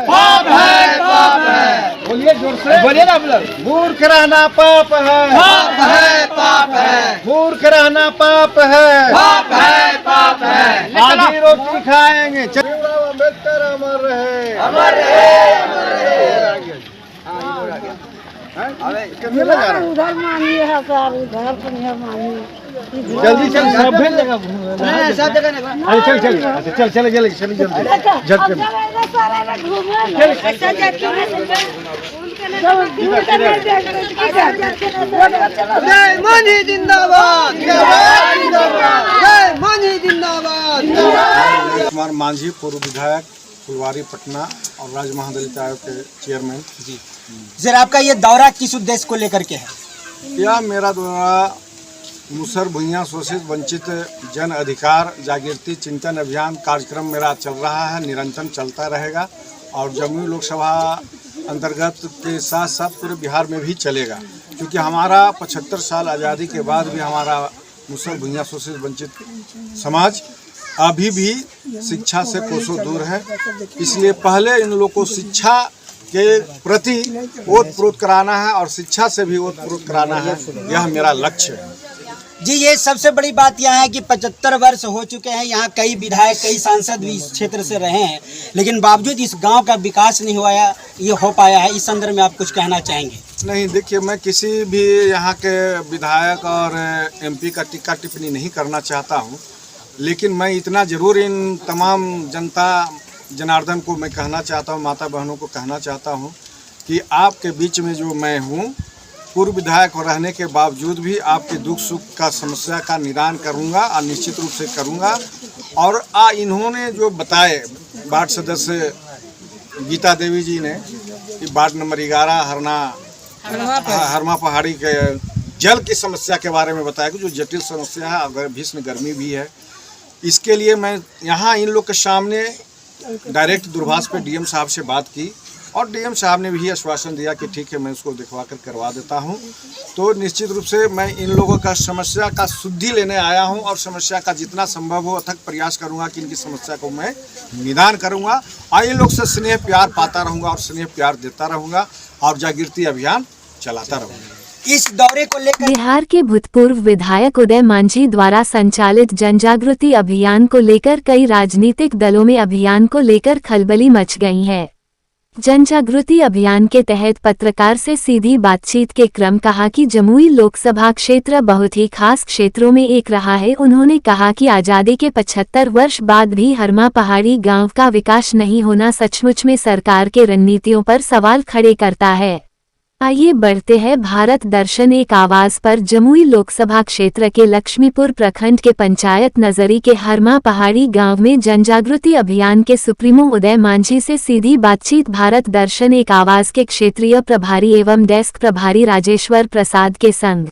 पाप है, पाप है। बोलिए जोर से, बोलिए ना आप लोग। मूर्ख रहना पाप है, पाप है, पाप है। मूर्ख रहना पाप है, पाप है, पाप है। आधी रोटी खाएंगे। भीमराव अम्बेडकर अमर रहे, अमर रहे, अमर रहे। कितने लगा रहा है? उधर मानिए है सर, उधर पर मानिए। जल्दी चल, सब जगह घूमना है। सब जगह नहीं। अरे चल चल, अच्छा चल चले जल्दी जल्दी झटके में। जय मांझी जिंदाबाद, जय मांझी जिंदाबाद। कुमार मांझी, पूर्व विधायक फुलवारी पटना और राज्य महादलित आयोग के चेयरमैन। जी सर, आपका ये दौरा किस उद्देश्य को लेकर के है? यह मेरा दौरा मुसहर भुइयां शोषित वंचित जन अधिकार जागृति चिंतन अभियान कार्यक्रम मेरा चल रहा है, निरंतर चलता रहेगा और जमुई लोकसभा अंतर्गत के साथ साथ पूरे बिहार में भी चलेगा, क्योंकि हमारा 75 साल आज़ादी के बाद भी हमारा मुसहर भुइयां शोषित वंचित समाज अभी भी शिक्षा से कोसों दूर है। इसलिए पहले इन लोगों को शिक्षा के प्रति ओतप्रोत कराना है और शिक्षा से भी ओतप्रोत कराना है, यह मेरा लक्ष्य है। जी, ये सबसे बड़ी बात यह है कि 75 वर्ष हो चुके हैं, यहाँ कई विधायक कई सांसद भी इस क्षेत्र से रहे हैं, लेकिन बावजूद इस गांव का विकास नहीं हुआ है, ये हो पाया है। इस संदर्भ में आप कुछ कहना चाहेंगे? नहीं, देखिए, मैं किसी भी यहाँ के विधायक और एमपी का टीका टिप्पणी नहीं करना चाहता हूँ, लेकिन मैं इतना ज़रूर इन तमाम जनता जनार्दन को मैं कहना चाहता हूँ, माता बहनों को कहना चाहता हूँ कि आपके बीच में जो मैं हूँ, पूर्व विधायक रहने के बावजूद भी आपके दुख सुख का समस्या का निदान करूंगा और निश्चित रूप से करूंगा। और इन्होंने जो बताए वार्ड सदस्य गीता देवी जी ने कि वार्ड नंबर 11 हरमा पहाड़ी के जल की समस्या के बारे में बताया कि जो जटिल समस्या है, अगर भीषण गर्मी भी है, इसके लिए मैं यहाँ इन लोग के सामने डायरेक्ट दूरभाष पे डीएम साहब से बात की और डीएम साहब ने भी आश्वासन दिया कि ठीक है, मैं उसको दिखवा कर करवा देता हूं। तो निश्चित रूप से मैं इन लोगों का समस्या का शुद्धि लेने आया हूं और समस्या का जितना संभव हो अथक प्रयास करूंगा कि इनकी समस्या को मैं निदान करूंगा और इन लोग से स्नेह प्यार पाता रहूंगा और स्नेह प्यार देता रहूंगा और जागृति अभियान चलाता रहूंगा। इस दौरे को लेकर बिहार के भूतपूर्व विधायक उदय मांझी द्वारा संचालित जनजागृति अभियान को लेकर कई राजनीतिक दलों में अभियान को लेकर खलबली मच गई है। जनजागृति अभियान के तहत पत्रकार से सीधी बातचीत के क्रम कहा कि जमुई लोकसभा क्षेत्र बहुत ही खास क्षेत्रों में एक रहा है। उन्होंने कहा कि आज़ादी के 75 वर्ष बाद भी हरमा पहाड़ी गांव का विकास नहीं होना सचमुच में सरकार के रणनीतियों पर सवाल खड़े करता है। आइए बढ़ते हैं भारत दर्शन एक आवाज पर। जमुई लोकसभा क्षेत्र के लक्ष्मीपुर प्रखंड के पंचायत नजरी के हरमा पहाड़ी गांव में जनजागृति अभियान के सुप्रीमो उदय मांझी से सीधी बातचीत। भारत दर्शन एक आवाज के क्षेत्रीय प्रभारी एवं डेस्क प्रभारी राजेश्वर प्रसाद के संग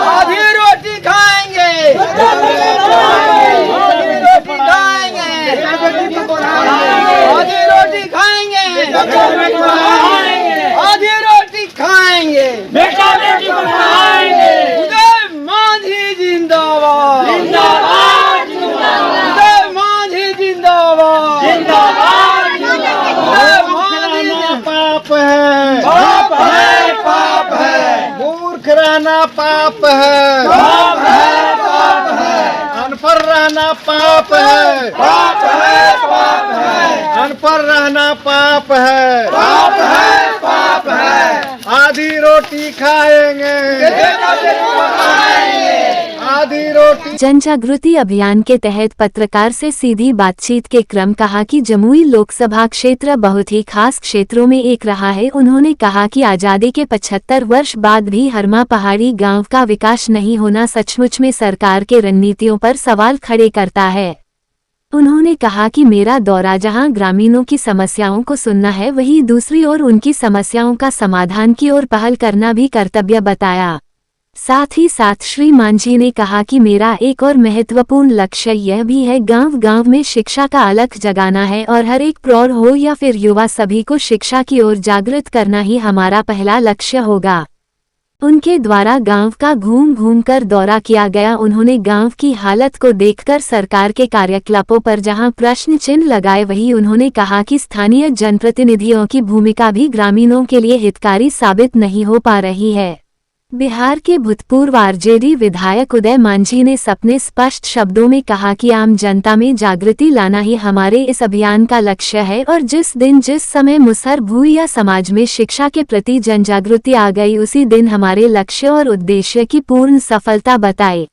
आधी रोटी खाएंगे, आधी रोटी खाएंगे, आधी रोटी खाएंगे, बेटा बेटी को खाएंगे। उदय मांझी जिंदाबाद, जिंदाबाद, उदय मांझी जिंदाबाद, जिंदाबाद, उदय मांझी। पाप है, पाप है, पाप है। मूर्ख रहना पाप है, पाप है, पाप है। अनपढ़ रहना पाप है, पाप है, पाप है। अनपढ़ रहना पाप है, पाप है, पाप है। आधी रोटी खाएंगे, बेटा बेटी को खाएंगे, आधी रोटी। जनजागृति अभियान के तहत पत्रकार से सीधी बातचीत के क्रम कहा कि जमुई लोकसभा क्षेत्र बहुत ही खास क्षेत्रों में एक रहा है। उन्होंने कहा कि आज़ादी के 75 वर्ष बाद भी हरमा पहाड़ी गांव का विकास नहीं होना सचमुच में सरकार के रणनीतियों पर सवाल खड़े करता है। उन्होंने कहा कि मेरा दौरा जहां ग्रामीणों की समस्याओं को सुनना है, वहीं दूसरी ओर उनकी समस्याओं का समाधान की ओर पहल करना भी कर्तव्य बताया। साथ ही साथ श्री मांझी ने कहा कि मेरा एक और महत्वपूर्ण लक्ष्य यह भी है गांव-गांव में शिक्षा का अलख जगाना है और हर एक प्रौढ़ हो या फिर युवा सभी को शिक्षा की ओर जागृत करना ही हमारा पहला लक्ष्य होगा। उनके द्वारा गांव का घूम कर दौरा किया गया। उन्होंने गांव की हालत को देखकर सरकार के कार्यकलापों पर जहां प्रश्न चिन्ह लगाए, वहीं उन्होंने कहा कि स्थानीय जनप्रतिनिधियों की भूमिका भी ग्रामीणों के लिए हितकारी साबित नहीं हो पा रही है। बिहार के भूतपूर्व आरजेडी विधायक उदय मांझी ने अपने स्पष्ट शब्दों में कहा कि आम जनता में जागृति लाना ही हमारे इस अभियान का लक्ष्य है और जिस समय मुसहर भूइया समाज में शिक्षा के प्रति जनजागृति आ गई, उसी दिन हमारे लक्ष्य और उद्देश्य की पूर्ण सफलता बताए।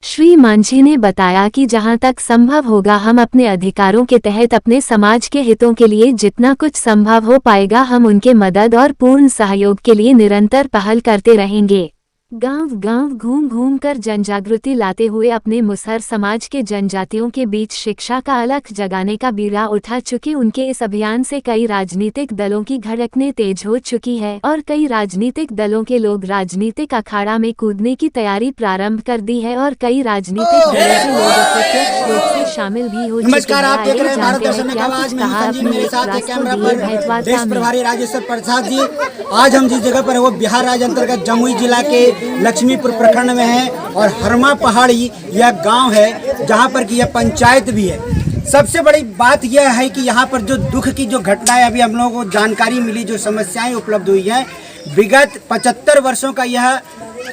श्री मांझी ने बताया कि जहां तक संभव होगा हम अपने अधिकारों के तहत अपने समाज के हितों के लिए जितना कुछ संभव हो पाएगा हम उनके मदद और पूर्ण सहयोग के लिए निरंतर पहल करते रहेंगे। गांव-गांव घूम कर जनजागृति लाते हुए अपने मुसहर समाज के जनजातियों के बीच शिक्षा का अलख जगाने का बीड़ा उठा चुके उनके इस अभियान से कई राजनीतिक दलों की धड़कनें तेज हो चुकी है और कई राजनीतिक दलों के लोग राजनीतिक अखाड़ा में कूदने की तैयारी प्रारंभ कर दी है और कई राजनीतिक दलों के लोग अप्रत्यक्ष रूप से शामिल भी हो चुके हैं। नमस्कार, आप देख रहे हैं भारत दर्शन में आवाज में संजीव, मेरे साथ है कैमरा पर देश प्रभारी राजेश्वर प्रसाद जी। आज हम जिस जगह पर है वो बिहार राज्य अंतर्गत जमुई जिला के लक्ष्मीपुर प्रखंड में है और हरमा पहाड़ी यह गांव है जहां पर कि यह पंचायत भी है। सबसे बड़ी बात यह है कि यहाँ पर जो दुख की जो घटनाएं अभी हम लोगों को जानकारी मिली, जो समस्याएं उपलब्ध हुई हैं, विगत 75 वर्षों का यह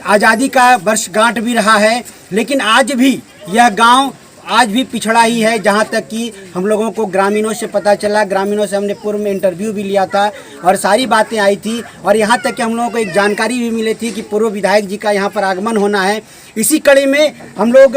आज़ादी का वर्षगांठ भी रहा है, लेकिन आज भी यह गांव आज भी पिछड़ा ही है। जहां तक कि हम लोगों को ग्रामीणों से पता चला, ग्रामीणों से हमने पूर्व में इंटरव्यू भी लिया था और सारी बातें आई थी और यहां तक कि हम लोगों को एक जानकारी भी मिली थी कि पूर्व विधायक जी का यहां पर आगमन होना है। इसी कड़ी में हम लोग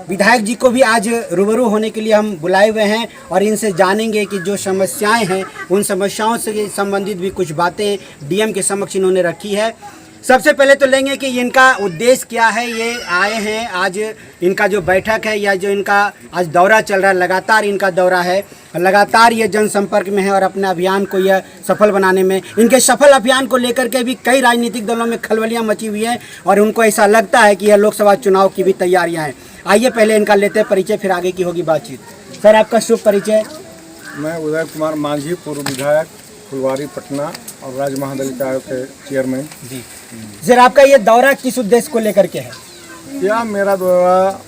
विधायक जी को भी आज रूबरू होने के लिए हम बुलाए हुए हैं और इनसे जानेंगे कि जो समस्याएँ हैं उन समस्याओं से संबंधित भी कुछ बातें डीएम के समक्ष इन्होंने रखी है। सबसे पहले तो लेंगे कि इनका उद्देश्य क्या है। ये आए हैं आज, इनका जो बैठक है या जो इनका आज दौरा चल रहा है, लगातार इनका दौरा है, लगातार ये जनसंपर्क में है और अपने अभियान को यह सफल बनाने में, इनके सफल अभियान को लेकर के भी कई राजनीतिक दलों में खलबलियाँ मची हुई हैं और उनको ऐसा लगता है कि यह लोकसभा चुनाव की भी तैयारियाँ हैं। आइए पहले इनका लेते हैं परिचय, फिर आगे की होगी बातचीत। सर, आपका शुभ परिचय। मैं उदय कुमार मांझी, पूर्व विधायक, फुलवारी पटना और राज्य महादलित आयोग के चेयरमैन जी। सर, आपका ये दौरा किस उद्देश्य को लेकर के है? यह मेरा दौरा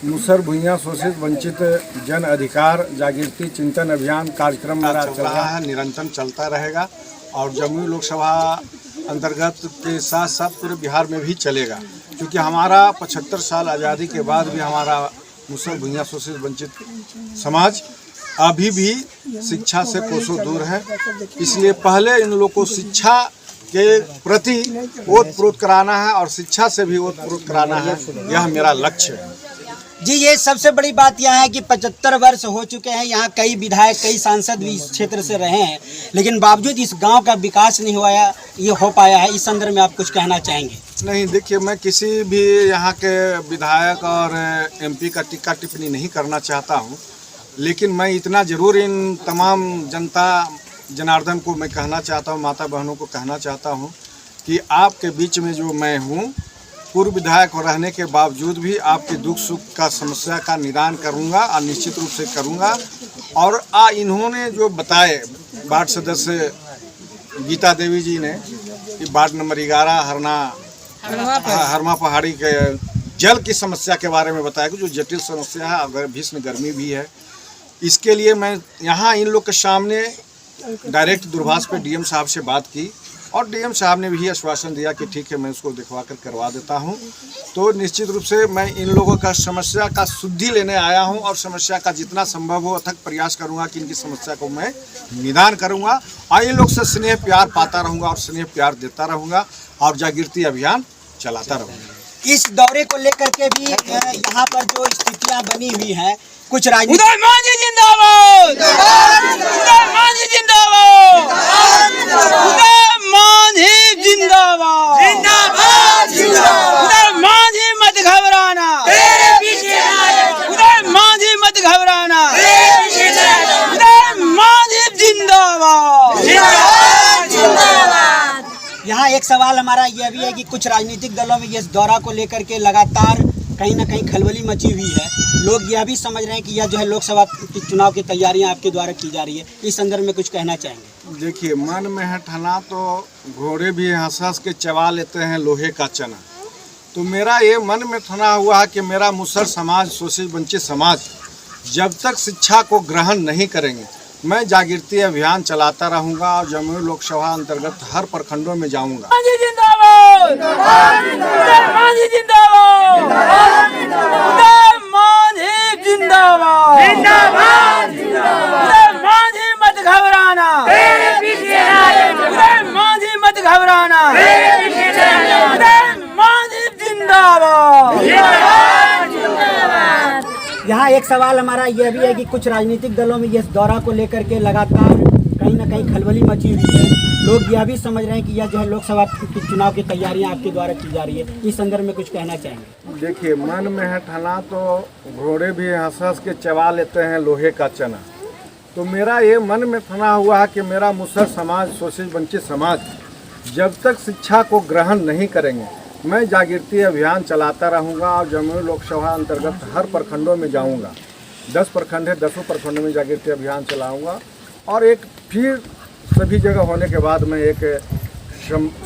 मुसहर भूइयां शोषित वंचित जन अधिकार जागृति चिंतन अभियान कार्यक्रम मेरा चल रहा है, निरंतर चलता रहेगा और जमुई लोकसभा अंतर्गत के साथ साथ पूरे बिहार में भी चलेगा, क्योंकि हमारा 75 साल आज़ादी के बाद भी हमारा मुसहर भूइयां शोषित वंचित समाज अभी भी शिक्षा से कोसों दूर है। इसलिए पहले इन लोगों को शिक्षा के प्रति ओतप्रोत कराना है और शिक्षा से भी ओतप्रोत कराना है, यह मेरा लक्ष्य है। जी, ये सबसे बड़ी बात यह है कि 75 वर्ष हो चुके हैं, यहाँ कई विधायक कई सांसद भी इस क्षेत्र से रहे हैं, लेकिन बावजूद इस गांव का विकास नहीं हो पाया है। इस संदर्भ में आप कुछ कहना चाहेंगे? नहीं, देखिए, मैं किसी भी यहाँ के विधायक और एमपी का टीका टिप्पणी नहीं करना चाहता हूँ, लेकिन मैं इतना ज़रूर इन तमाम जनता जनार्दन को मैं कहना चाहता हूँ, माता बहनों को कहना चाहता हूँ कि आपके बीच में जो मैं हूँ, पूर्व विधायक रहने के बावजूद भी आपके दुख सुख का समस्या का निदान करूँगा और निश्चित रूप से करूँगा। और इन्होंने जो बताए वार्ड सदस्य गीता देवी जी ने कि वार्ड नंबर 11 हरमा पहाड़ी के जल की समस्या के बारे में बताया कि जो जटिल समस्या है, अगर भीषण गर्मी भी है, इसके लिए मैं यहाँ इन लोग के सामने डायरेक्ट दूरभाष पे डीएम साहब से बात की और डीएम साहब ने भी आश्वासन दिया कि ठीक है, मैं उसको दिखवा कर करवा देता हूँ। तो निश्चित रूप से मैं इन लोगों का समस्या का शुद्धि लेने आया हूँ और समस्या का जितना संभव हो अथक प्रयास करूँगा कि इनकी समस्या को मैं निदान करूँगा और इन लोग से स्नेह प्यार पाता रहूँगा और स्नेह प्यार देता रहूँगा और जागृति अभियान चलाता रहूँगा। इस दौरे को लेकर के भी यहाँ पर जो स्थितियाँ बनी हुई हैं, कुछ राजनीतिक उदय मांझी जिंदाबाद, उदय मांझी जिंदाबाद, उदय मांझी जिंदाबाद, जिंदाबाद जिंदाबाद, उदय मांझी मत घबराना, तेरे पीछे उदय मांझी मत घबराना, तेरे पीछे उदय मांझी जिंदाबाद, जिंदाबाद जिंदाबाद। यहाँ एक सवाल हमारा यह भी है कि कुछ राजनीतिक दलों में इस दौरा को लेकर के लगातार कहीं ना कहीं खलबली मची हुई है। लोग यह भी समझ रहे हैं कि यह जो है लोकसभा की चुनाव की तैयारियां आपके द्वारा की जा रही है, इस संदर्भ में कुछ कहना चाहेंगे? देखिए, मन में है ठना तो घोड़े भी हंस हंस के चबा लेते हैं लोहे का चना। तो मेरा ये मन में ठना हुआ है कि मेरा मुसहर समाज, शोषित वंचित समाज जब तक शिक्षा को ग्रहण नहीं करेंगे, मैं जागृति अभियान चलाता रहूंगा और जमुई लोकसभा अंतर्गत हर प्रखंडों में जाऊंगा। मांझी जिंदाबाद, उदय मांझी जिंदाबाद, उदय मांझी जिंदाबाद, उदय मांझी मत घबराना, उदय मांझी मत घबराना, उदय मांझी जिंदाबाद। यहाँ एक सवाल हमारा यह भी है कि कुछ राजनीतिक दलों में इस दौरा को लेकर के लगातार कहीं ना कहीं खलबली मची हुई है। लोग यह भी समझ रहे हैं कि यह जो है लोकसभा की चुनाव की तैयारियां आपके द्वारा की जा रही है, इस संदर्भ में कुछ कहना चाहेंगे? देखिए, मन में है ठना तो घोड़े भी हंस हंस के चबा लेते हैं लोहे का चना। तो मेरा ये मन में ठना हुआ है कि मेरा मुसहर समाज, शोषित वंचित समाज जब तक शिक्षा को ग्रहण नहीं करेंगे, मैं जागृति अभियान चलाता रहूंगा और जमुई लोकसभा अंतर्गत हर प्रखंडों में जाऊंगा। 10 प्रखंड है, 10 प्रखंडों में जागृति अभियान चलाऊंगा और एक फिर सभी जगह होने के बाद मैं एक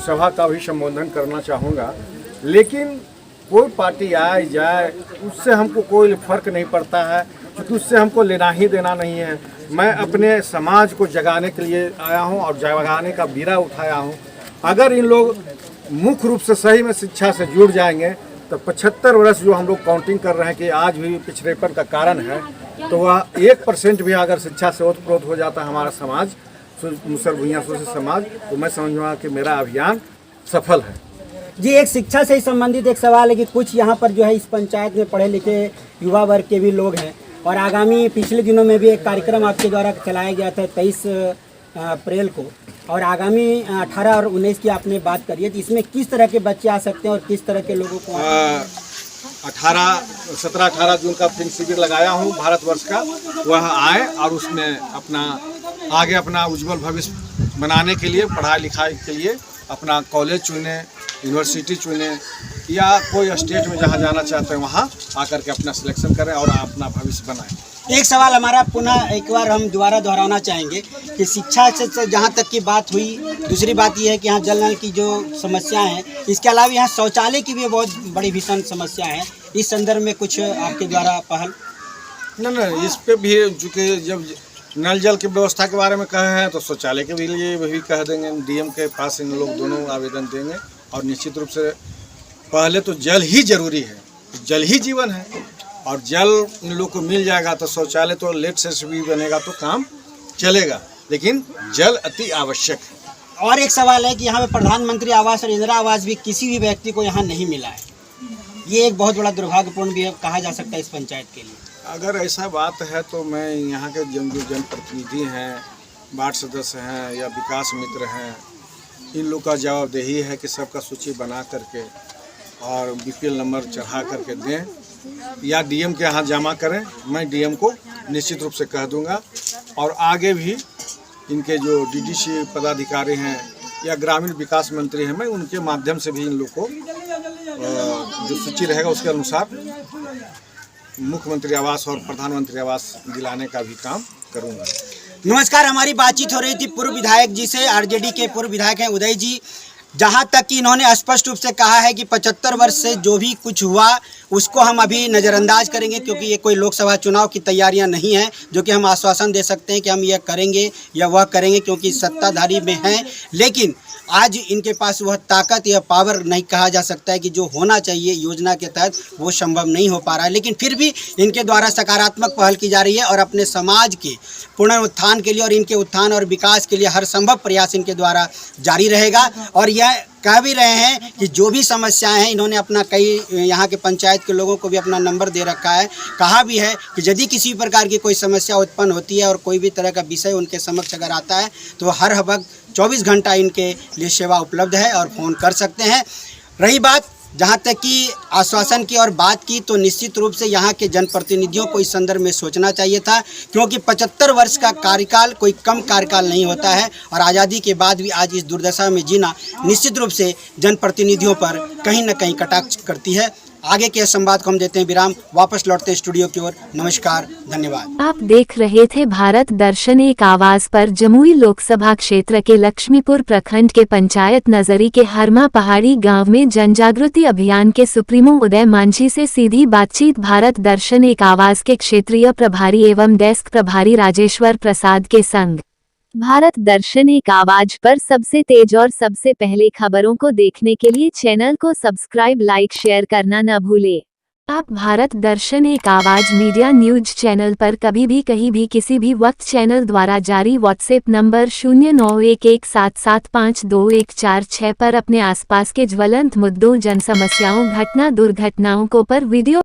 सभा का भी संबोधन करना चाहूँगा। लेकिन कोई पार्टी आए जाए उससे हमको कोई फर्क नहीं पड़ता है, क्योंकि उससे हमको लेना ही देना नहीं है। मैं अपने समाज को जगाने के लिए आया हूँ और जगाने का बीड़ा उठाया हूँ। अगर इन लोग मुख्य रूप से सही में शिक्षा से जुड़ जाएंगे तो 75 वर्ष जो हम लोग काउंटिंग कर रहे हैं कि आज भी पिछड़ेपन का कारण है, तो वह 1% भी अगर शिक्षा से ओतप्रोत हो जाता है हमारा समाज, मुसहर भूइयां शोषित समाज, तो मैं समझूंगा कि मेरा अभियान सफल है। जी, एक शिक्षा से संबंधित एक सवाल है कि कुछ यहाँ पर जो है इस पंचायत में पढ़े लिखे युवा वर्ग के भी लोग हैं और आगामी पिछले दिनों में भी एक कार्यक्रम आपके द्वारा चलाया गया था 23 अप्रैल को, और आगामी 18 और 19 की आपने बात करी है, तो इसमें किस तरह के बच्चे आ सकते हैं और किस तरह के लोगों को 17-18 जून का फिल्म शिविर लगाया हूँ भारतवर्ष का, वह आए और उसमें अपना आगे अपना उज्जवल भविष्य बनाने के लिए, पढ़ाई लिखाई के लिए अपना कॉलेज चुने, यूनिवर्सिटी चुने या कोई स्टेट में जहाँ जाना चाहते हैं वहाँ आकर के अपना सिलेक्शन करें और अपना भविष्य बनाएं। एक सवाल हमारा पुनः एक बार हम दोबारा दोहराना चाहेंगे कि शिक्षा से जहाँ तक की बात हुई, दूसरी बात यह है कि यहाँ जल नल की जो समस्या है, इसके अलावा यहाँ शौचालय की भी बहुत बड़ी भीषण समस्या है। इस संदर्भ में कुछ आपके द्वारा पहल? नहीं, इस पे भी चूँकि जब नल जल की व्यवस्था के बारे में कहे हैं तो शौचालय के लिए भी कह देंगे। डीएम के पास इन लोग दोनों आवेदन देंगे और निश्चित रूप से पहले तो जल ही जरूरी है, जल ही जीवन है और जल इन लोग को मिल जाएगा तो शौचालय तो लेट से भी बनेगा तो काम चलेगा, लेकिन जल अति आवश्यक है। और एक सवाल है कि यहाँ पे प्रधानमंत्री आवास और इंदिरा आवास भी किसी भी व्यक्ति को यहाँ नहीं मिला है, ये एक बहुत बड़ा दुर्भाग्यपूर्ण भी कहा जा सकता है इस पंचायत के लिए। अगर ऐसा बात है तो मैं यहाँ के जो जनप्रतिनिधि हैं, वार्ड सदस्य हैं या विकास मित्र हैं, इन लोग का जवाबदेही है कि सबका सूची बना करके और बीपीएल नंबर चढ़ा करके दें या डीएम के यहाँ जमा करें। मैं डीएम को निश्चित रूप से कह दूंगा और आगे भी इनके जो डीडीसी पदाधिकारी हैं या ग्रामीण विकास मंत्री हैं, मैं उनके माध्यम से भी इन लोग को जो सूची रहेगा उसके अनुसार मुख्यमंत्री आवास और प्रधानमंत्री आवास दिलाने का भी काम करूंगा। नमस्कार, हमारी बातचीत हो रही थी पूर्व विधायक जी से। आरजेडी के पूर्व विधायक हैं उदय जी, जहां तक कि इन्होंने स्पष्ट रूप से कहा है कि 75 वर्ष से जो भी कुछ हुआ उसको हम अभी नज़रअंदाज करेंगे, क्योंकि ये कोई लोकसभा चुनाव की तैयारियां नहीं हैं जो कि हम आश्वासन दे सकते हैं कि हम यह करेंगे या वह करेंगे, क्योंकि सत्ताधारी में हैं। लेकिन आज इनके पास वह ताकत या पावर नहीं कहा जा सकता है कि जो होना चाहिए योजना के तहत वो संभव नहीं हो पा रहा है। लेकिन फिर भी इनके द्वारा सकारात्मक पहल की जा रही है और अपने समाज के पुनरुत्थान के लिए और इनके उत्थान और विकास के लिए हर संभव प्रयास इनके द्वारा जारी रहेगा। और यह कह भी रहे हैं कि जो भी समस्याएं हैं, इन्होंने अपना कई यहाँ के पंचायत के लोगों को भी अपना नंबर दे रखा है। कहा भी है कि यदि किसी प्रकार की कोई समस्या उत्पन्न होती है और कोई भी तरह का विषय उनके समक्ष अगर आता है तो हर वक्त 24 घंटा इनके लिए सेवा उपलब्ध है और फ़ोन कर सकते हैं। रही बात जहां तक कि आश्वासन की और बात की तो निश्चित रूप से यहाँ के जनप्रतिनिधियों को इस संदर्भ में सोचना चाहिए था, क्योंकि 75 वर्ष का कार्यकाल कोई कम कार्यकाल नहीं होता है और आज़ादी के बाद भी आज इस दुर्दशा में जीना निश्चित रूप से जनप्रतिनिधियों पर कहीं न कहीं कटाक्ष करती है। आगे के संवाद को हम देते हैं विराम, वापस लौटते स्टूडियो की ओर। नमस्कार, धन्यवाद। आप देख रहे थे भारत दर्शन एक आवाज पर। जमुई लोकसभा क्षेत्र के लक्ष्मीपुर प्रखंड के पंचायत नजरी के हरमा पहाड़ी गांव में जनजागृति अभियान के सुप्रीमो उदय मांझी से सीधी बातचीत। भारत दर्शन एक आवाज के क्षेत्रीय प्रभारी एवं डेस्क प्रभारी राजेश्वर प्रसाद के संग भारत दर्शन एक आवाज पर सबसे तेज और सबसे पहले खबरों को देखने के लिए चैनल को सब्सक्राइब, लाइक, शेयर करना न भूले। आप भारत दर्शन एक आवाज मीडिया न्यूज चैनल पर कभी भी कहीं भी किसी भी वक्त चैनल द्वारा जारी व्हाट्सएप नंबर 0911775214 पर अपने आसपास के ज्वलंत मुद्दों, जन समस्याओं, घटना दुर्घटनाओं को पर वीडियो